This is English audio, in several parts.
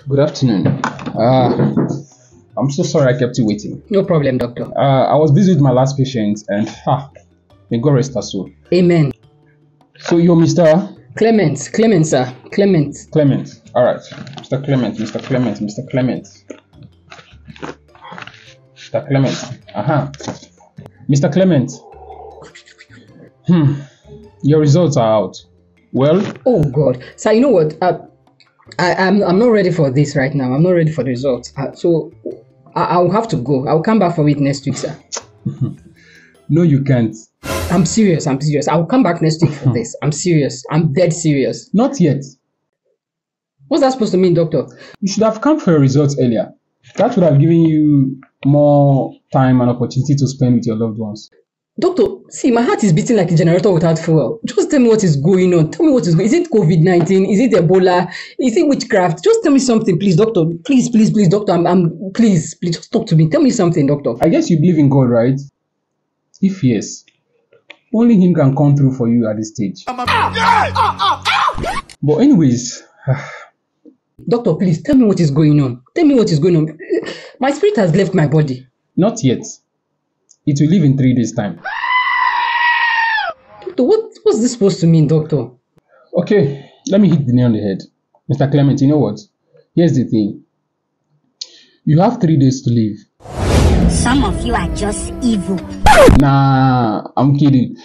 Good afternoon. I'm so sorry I kept you waiting. No problem, doctor. I was busy with my last patient and may God rest her soul. Amen. So you're Mr. Clement, sir. Clement. All right. Mr. Clement. Mr. Clement. Mr. Clement. Your results are out. Well? Oh God. Sir, you know what? I'm not ready for this right now. I'm not ready for the results. So I'll have to go. I'll come back for it next week, sir. No, you can't. I'm serious. I'll come back next week for this. I'm serious. I'm dead serious. Not yet. What's that supposed to mean, doctor? You should have come for your results earlier. That would have given you more time and opportunity to spend with your loved ones. Doctor, see, my heart is beating like a generator without fuel. Just tell me what is going on. Tell me what is going on. Is it COVID-19? Is it Ebola? Is it witchcraft? Just tell me something, please, doctor. Please, doctor. Please, just talk to me. Tell me something, doctor. I guess you believe in God, right? If yes, only Him can come through for you at this stage. But anyways... Doctor, please, tell me what is going on. My spirit has left my body. Not yet. It will leave in 3 days' time. Doctor, what's this supposed to mean, doctor? Okay, let me hit the nail on the head. Mr. Clement, you know what? Here's the thing. You have 3 days to live. Some of you are just evil. Nah, I'm kidding.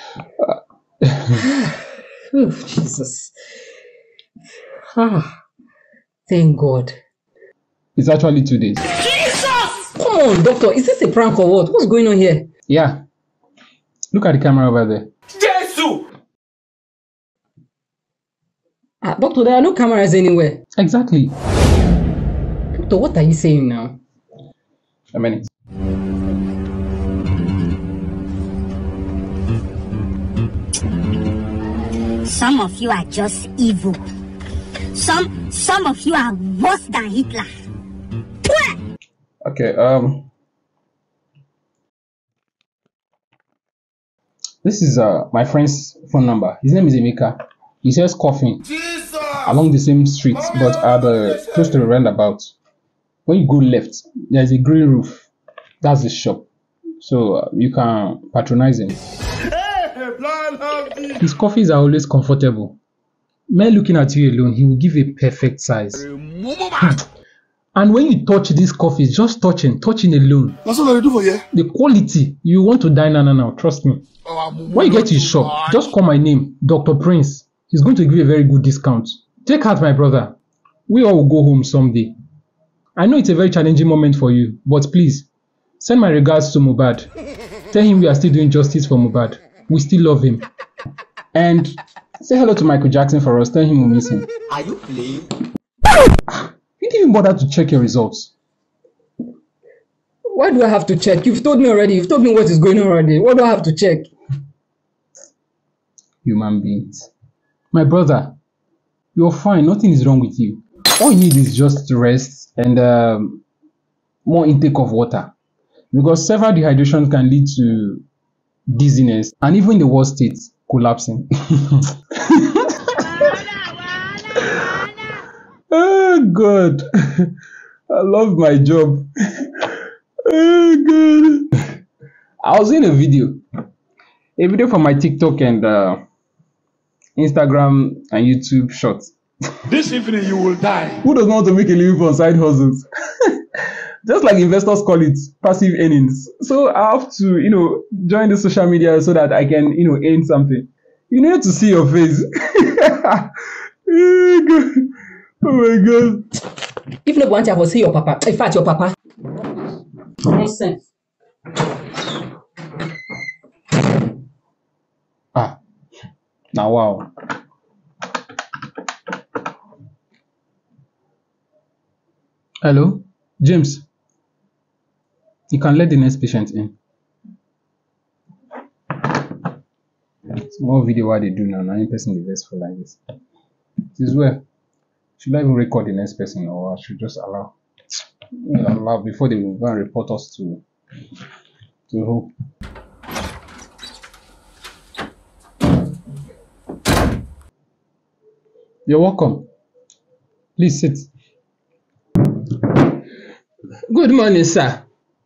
Oh, Jesus. Thank God. It's actually 2 days. Jesus! Come on, doctor. Is this a prank or what? What's going on here? Yeah. Look at the camera over there. Jesus! Doctor, there are no cameras anywhere. Exactly. Doctor, what are you saying now? A minute. Some of you are just evil. Some of you are worse than Hitler. Okay, this is my friend's phone number. His name is Emeka. He says coughing along the same street, but at close to the roundabout. When you go left, there's a green roof. That's the shop. So you can patronize him. His coffees are always comfortable. Men looking at you alone, he will give a perfect size. And when you touch these coffees, just touching alone. That's what I do for you. The quality, you want to dine now, trust me. When you get to his shop, just call my name, Dr. Prince. He's going to give you a very good discount. Take heart, my brother. We all will go home someday. I know it's a very challenging moment for you, but please, send my regards to Mubad. Tell him we are still doing justice for Mubad. We still love him. And say hello to Michael Jackson for us. Tell him we miss him. Are you playing? You didn't even bother to check your results. Why do I have to check? You've told me already. You've told me what is going on already. What do I have to check? Human beings. My brother, you're fine. Nothing is wrong with you. All you need is just rest and more intake of water. Because severe dehydration can lead to dizziness and even the worst state, collapsing. Oh God, I love my job. Oh God. I was in a video for my TikTok and Instagram and YouTube shorts. This evening you will die. Who doesn't want to make a living from side hustles? Just like investors call it, passive earnings. So I have to, join the social media so that I can, earn something. You need to see your face. Oh God. Oh my God. If not want, I will see your papa. In fact, your papa. Nonsense. Now wow. Hello, James. You can let the next patient in. Small video what they do now. Now in person the best for like this. This is where. Should I even record the next person or I should just allow before they will go and report us to who? You're welcome. Please sit. Good morning, sir.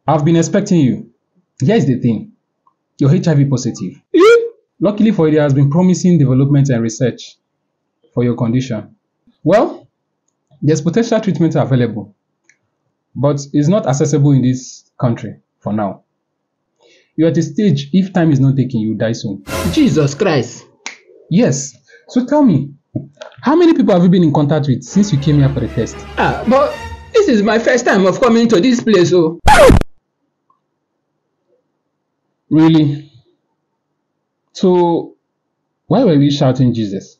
I've been expecting you. Here's the thing. You're HIV positive. Luckily for you, there has been promising development and research for your condition. Well, there's potential treatment available, but it's not accessible in this country for now. You're at a stage, if time is not taken, you die soon. Jesus Christ. Yes. So tell me, how many people have you been in contact with since you came here for the test? But this is my first time of coming to this place, oh. Really? So, why were we shouting Jesus?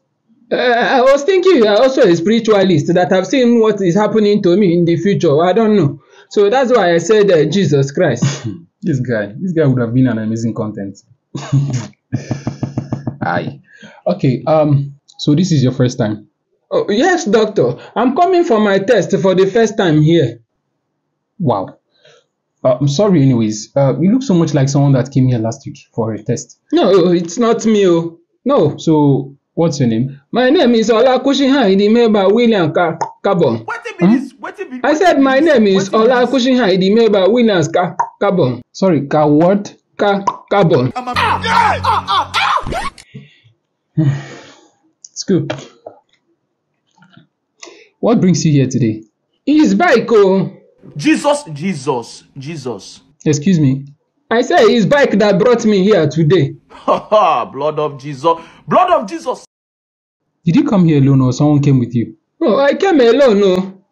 I was thinking you are also a spiritualist that have seen what is happening to me in the future. I don't know. So that's why I said Jesus Christ. This guy would have been an amazing content. Aye. Okay, so this is your first time? Oh, yes, doctor. I'm coming for my test for the first time here. Wow. I'm sorry anyways. You look so much like someone that came here last week for a test. No, it's not me. Oh. No. So, what's your name? My name is Olakushinha Idimeba William Kabon. I said my name is Olakushinha Idimeba William Kabon. Sorry, what? Kabon. It's good. What brings you here today? His bike, oh. Jesus. Excuse me? I said his bike that brought me here today. Blood of Jesus. Did you come here alone or someone came with you? No, I came alone, no.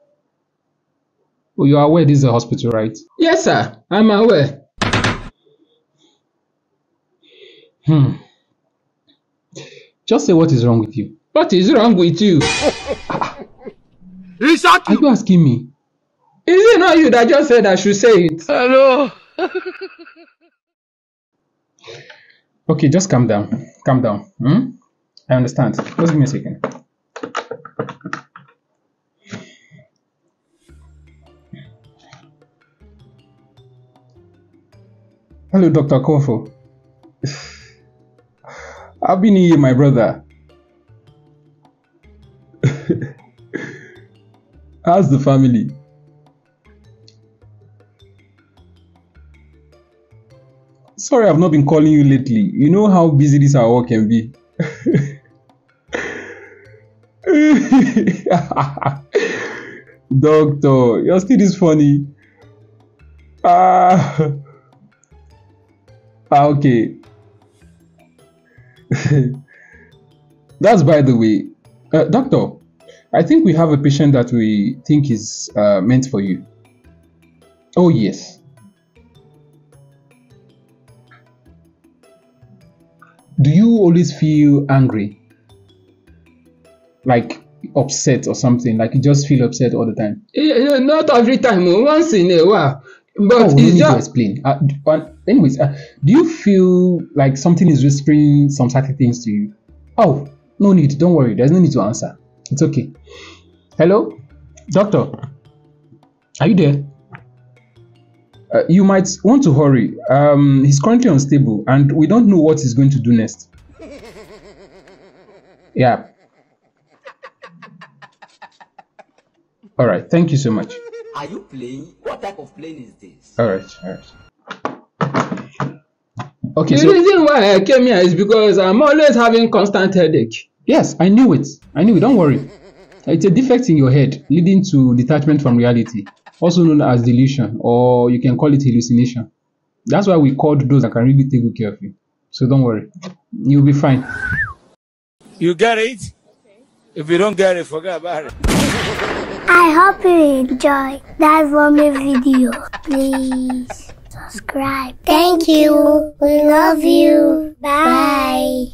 Oh, you are aware this is a hospital, right? Yes, sir. I'm aware. Just say what is wrong with you. What is wrong with you? Are you asking me? Is it not you that just said I should say it? Hello. Okay, just calm down. Calm down. I understand. Just give me a second. Hello, Dr. Kofo. Happy New Year, my brother. How's the family? Sorry, I've not been calling you lately. You know how busy this our work can be. Doctor, you're still this funny. Okay. That's by the way. Doctor, I think we have a patient that we think is meant for you. Oh, yes. Do you always feel angry? Like upset or something? Like you just feel upset all the time? Not every time, once in a while. But it's need to explain. Anyways, do you feel like something is whispering some certain things to you? Oh, no need. Don't worry. There's no need to answer. It's okay. Hello? Doctor? Are you there? You might want to hurry. He's currently unstable and we don't know what he's going to do next. Yeah. Alright, thank you so much. Are you playing? What type of plane is this? Alright. Okay, the reason why I came here is because I'm always having constant headache. Yes, I knew it. Don't worry. It's a defect in your head leading to detachment from reality, also known as delusion, or you can call it hallucination. That's why we called those that can really take good care of you. So don't worry. You'll be fine. You get it? If you don't get it, forget about it. I hope you enjoy that Vomit video. Please subscribe. Thank you. We love you. Bye.